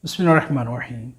बिस्मिल्लाहिर्रहमानिर्रहीम।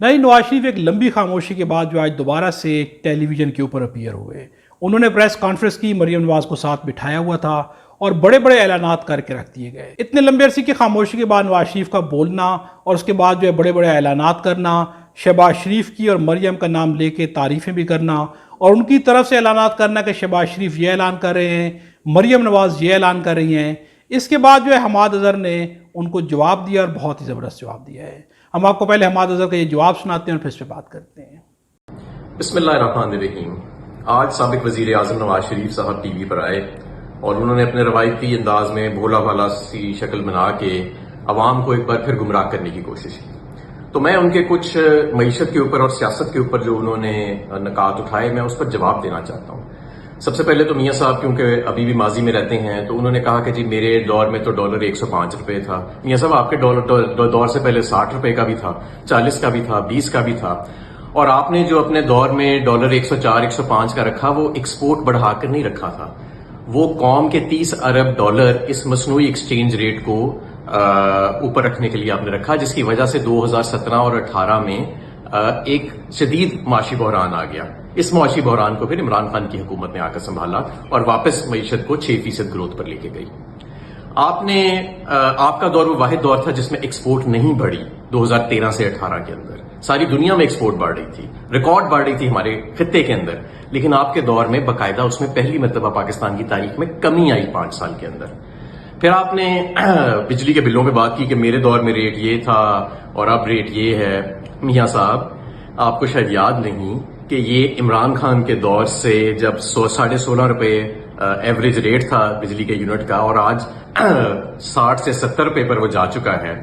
नहीं, नवाज शरीफ एक लंबी खामोशी के बाद जो आज दोबारा से टेली विज़न के ऊपर अपीयर हुए। उन्होंने प्रेस कॉन्फ्रेंस की, मरियम नवाज़ को साथ बिठाया हुआ था और बड़े बड़े ऐलानात करके रख दिए गए। इतने लंबे अरसे की खामोशी के बाद नवाज शरीफ का बोलना और उसके बाद जो है बड़े बड़े ऐलानात करना, शहबाज शरीफ की और मरियम का नाम लेके तारीफ़ें भी करना और उनकी तरफ से ऐलानात करना कि शहबाज शरीफ ये ऐलान कर रहे हैं, मरियम नवाज़ ये ऐलान कर रही हैं। इसके बाद जो है हमाद अज़हर ने उनको जवाब दिया और बहुत ही ज़बरदस्त जवाब दिया है। हम आपको पहले हमाद अज़हर का ये जवाब सुनाते हैं और फिर इस पर बात करते हैं। बिस्मिल्लाहिर्रहमानिर्रहीम। आज साबिक वज़ीर आज़म नवाज शरीफ साहब टीवी पर आए और उन्होंने अपने रवायती अंदाज में भोला भाला सी शक्ल बना के अवाम को एक बार फिर गुमराह करने की कोशिश की। तो मैं उनके कुछ मईशत के ऊपर और सियासत के ऊपर जो उन्होंने नकात उठाए, मैं उस पर जवाब देना चाहता हूँ। सबसे पहले तो मियाँ साहब क्योंकि अभी भी माजी में रहते हैं, तो उन्होंने कहा कि जी मेरे दौर में तो डॉलर 105 रुपए था। मियाँ साहब आपके दौर से पहले 60 रुपए का भी था, 40 का भी था, 20 का भी था। और आपने जो अपने दौर में डॉलर 104, 105 का रखा, वो एक्सपोर्ट बढ़ाकर नहीं रखा था। वो कौम के 30 अरब डॉलर इस मसनूई एक्सचेंज रेट को ऊपर रखने के लिए आपने रखा, जिसकी वजह से 2017 और 18 में एक शदीद माशी बहरान आ गया। इस माशी बहरान को फिर इमरान खान की हुकूमत ने आकर संभाला और वापस मईशत को 6% ग्रोथ पर लेके गई। आपका दौर वो वाहिद दौर था जिसमें एक्सपोर्ट नहीं बढ़ी। 2013 से 18 के अंदर सारी दुनिया में एक्सपोर्ट बढ़ रही थी, रिकॉर्ड बढ़ रही थी हमारे खित्ते के अंदर, लेकिन आपके दौर में बाकायदा उसमें पहली मरतबा पाकिस्तान की तारीख में कमी आई 5 साल के अंदर। फिर आपने बिजली के बिलों पे बात की कि मेरे दौर में रेट ये था और अब रेट ये है। मियाँ साहब, आपको शायद याद नहीं कि ये इमरान खान के दौर से जब 16.5 रुपए एवरेज रेट था बिजली के यूनिट का और आज 60 से 70 रुपए पर वो जा चुका है,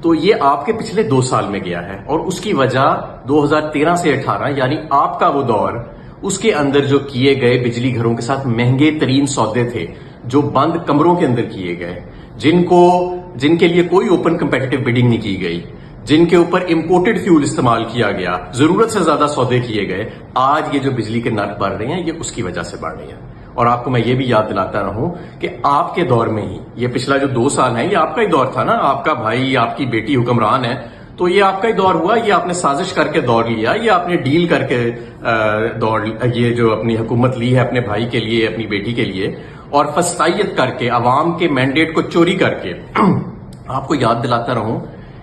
तो ये आपके पिछले 2 साल में गया है। और उसकी वजह 2013 से 18 यानी आपका वो दौर, उसके अंदर जो किए गए बिजली घरों के साथ महंगे तरीन सौदे थे, जो बंद कमरों के अंदर किए गए, जिनके लिए कोई ओपन कंपेटिटिव बिडिंग नहीं की गई, जिनके ऊपर इंपोर्टेड फ्यूल इस्तेमाल किया गया, जरूरत से ज्यादा सौदे किए गए। आज ये जो बिजली के नर्क बढ़ रहे हैं, ये उसकी वजह से बढ़ रहे हैं। और आपको मैं ये भी याद दिलाता रहूं कि आपके दौर में ही, ये पिछला जो 2 साल है, ये आपका ही दौर था ना। आपका भाई, आपकी बेटी हुक्मरान है, तो ये आपका ही दौर हुआ। ये आपने साजिश करके दौर लिया, ये आपने डील करके ये जो अपनी हुकूमत ली है अपने भाई के लिए, अपनी बेटी के लिए, और फस्तायत करके अवाम के मैंडेट को चोरी करके। आपको याद दिलाता रहूं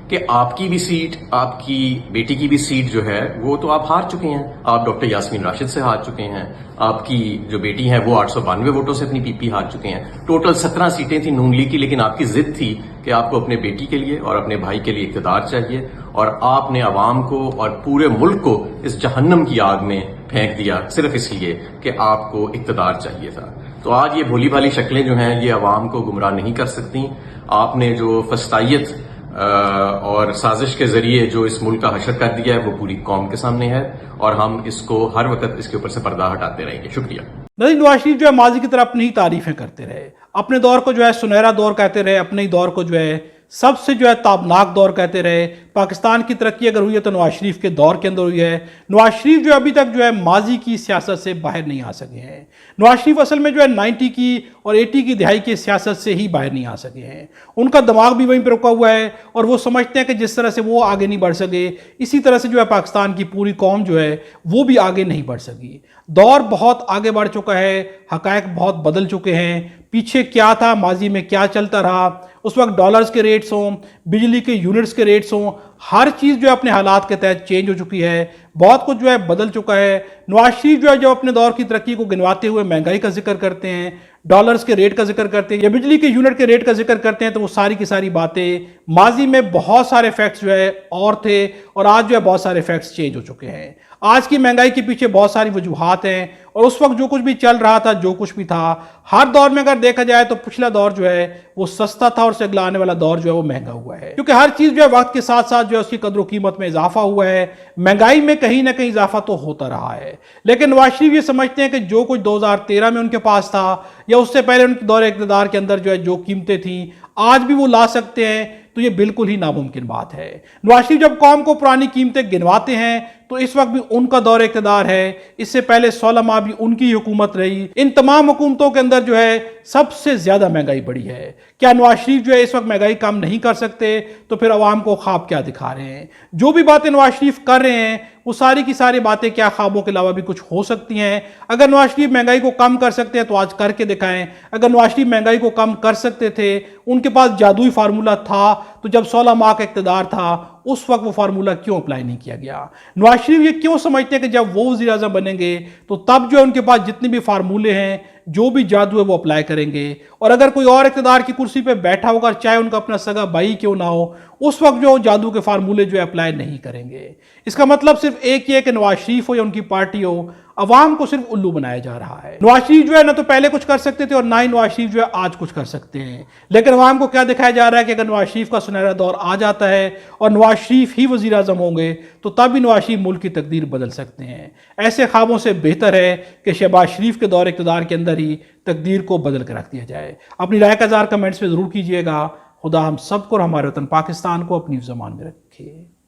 कि आपकी भी सीट, आपकी बेटी की भी सीट जो है, वो तो आप हार चुके हैं। आप डॉक्टर यास्मीन राशिद से हार चुके हैं। आपकी जो बेटी है वो 892 वोटों से अपनी पीपी हार चुके हैं। टोटल 17 सीटें थी नून लीग की, लेकिन आपकी जिद थी कि आपको अपने बेटी के लिए और अपने भाई के लिए इक़्तिदार चाहिए, और आपने अवाम को और पूरे मुल्क को इस जहन्नम की आग में फेंक दिया सिर्फ इसलिए कि आपको इक़्तिदार चाहिए था। तो आज ये भोली भाली शक्लें जो हैं, ये अवाम को गुमराह नहीं कर सकती। आपने जो फस्तायत और साजिश के जरिए जो इस मुल्क का हशर कर दिया है, वो पूरी कौम के सामने है, और हम इसको हर वक्त इसके ऊपर से पर्दा हटाते रहेंगे। शुक्रिया। नहीं, नवाज शरीफ जो है माजी की तरह अपनी ही तारीफें करते रहे, अपने दौर को जो है सुनहरा दौर कहते रहे, अपने ही दौर को जो है सबसे जो है ताबनाक दौर कहते रहे। पाकिस्तान की तरक्की अगर हुई है तो नवाज शरीफ के दौर के अंदर हुई है। नवाज शरीफ जो अभी तक जो है माजी की सियासत से बाहर नहीं आ सके हैं। नवाज शरीफ असल में जो है 90 की और 80 की दिहाई की सियासत से ही बाहर नहीं आ सके हैं। उनका दिमाग भी वहीं पर रुका हुआ है और वो समझते हैं कि जिस तरह से वो आगे नहीं बढ़ सके, इसी तरह से जो है पाकिस्तान की पूरी कौम जो है वो भी आगे नहीं बढ़ सकी। दौर बहुत आगे बढ़ चुका है, हकायक बहुत बदल चुके हैं। पीछे क्या था, माजी में क्या चलता रहा, उस वक्त डॉलर्स के रेट्स हों, बिजली के यूनिट्स के रेट्स हों, हर चीज़ जो है अपने हालात के तहत चेंज हो चुकी है। बहुत कुछ जो है बदल चुका है। नवाज शरीफ जो है जब अपने दौर की तरक्की को गिनवाते हुए महंगाई का जिक्र करते हैं, डॉलर्स के रेट का जिक्र करते हैं या बिजली के यूनिट के रेट का जिक्र करते हैं, तो वो सारी की सारी बातें, माजी में बहुत सारे फैक्ट्स जो है और थे और आज जो है बहुत सारे फैक्ट्स चेंज हो चुके हैं। आज की महंगाई के पीछे बहुत सारी वजूहात हैं और उस वक्त जो कुछ भी चल रहा था, जो कुछ भी था, हर दौर में अगर देखा जाए तो पिछला दौर जो है वो सस्ता था और उससे अगला आने वाला दौर जो है वो महंगा हुआ है, क्योंकि हर चीज़ जो है वक्त के साथ साथ जो है उसकी कदर कीमत में इजाफा हुआ है। महंगाई में कहीं ना कहीं इजाफा तो होता रहा है, लेकिन नवाज शरीफ ये समझते हैं कि जो कुछ 2013 में उनके पास था या उससे पहले उनके दौर इक़्तिदार के अंदर जो है जो कीमतें थी, आज भी वो ला सकते हैं, तो ये बिल्कुल ही नामुमकिन बात है। नवाज शरीफ जब कौम को पुरानी कीमतें गिनवाते हैं تو اس وقت بھی ان کا دور اقتدار ہے، اس سے پہلے 16 ماہ بھی ان کی حکومت رہی۔ ان تمام حکومتوں کے اندر جو ہے سب سے زیادہ مہنگائی بڑھی ہے۔ کیا نواز شریف جو ہے اس وقت مہنگائی کم نہیں کر سکتے؟ تو پھر عوام کو خواب کیا دکھا رہے ہیں؟ جو بھی باتیں نواز شریف کر رہے ہیں وہ ساری کی ساری باتیں کیا خوابوں کے علاوہ بھی کچھ ہو سکتی ہیں؟ اگر نواز شریف مہنگائی کو کم کر سکتے ہیں تو آج کر کے دکھائیں۔ اگر نواز شریف مہنگائی کو کم کر سکتے تھے، ان کے پاس جادوئی فارمولہ تھا، تو جب 16 ماہ کا اقتدار تھا اس وقت وہ فارمولہ کیوں اپلائی نہیں کیا گیا؟ نواز شریف یہ کیوں سمجھتے ہیں کہ جب وہ وزیر اعظم بنیں گے تو تب جو ہے ان کے پاس جتنے بھی فارمولے ہیں، جو بھی جادو ہے وہ اپلائی کریں گے، اور اگر کوئی اور اقتدار کی کرسی پہ بیٹھا ہوگا چاہے ان کا اپنا سگا بھائی کیوں نہ ہو، اس وقت جو جادو کے فارمولے جو ہے اپلائی نہیں کریں گے۔ اس کا مطلب صرف ایک ہی ہے کہ نواز شریف ہو یا ان کی پارٹی ہو، عوام کو صرف الو بنایا جا رہا ہے۔ نواز شریف جو ہے نہ تو پہلے کچھ کر سکتے تھے اور نہ ہی نواز شریف جو ہے آج کچھ کر سکتے ہیں، لیکن عوام کو کیا دکھایا جا رہا ہے کہ اگر نواز شریف کا سنہرا دور آ جاتا ہے اور نواز شریف ہی وزیر اعظم ہوں گے تو تب بھی نواز شریف ملک کی تقدیر بدل سکتے ہیں۔ ایسے خوابوں سے بہتر ہے کہ شہباز شریف کے دور اقتدار کے اندر ہی تقدیر کو بدل کے رکھ دیا جائے۔ اپنی رائے کا اظہار کمنٹس میں ضرور کیجیے گا۔ خدا ہم سب کو اور ہمارے وطن پاکستان کو اپنی زبان میں رکھے۔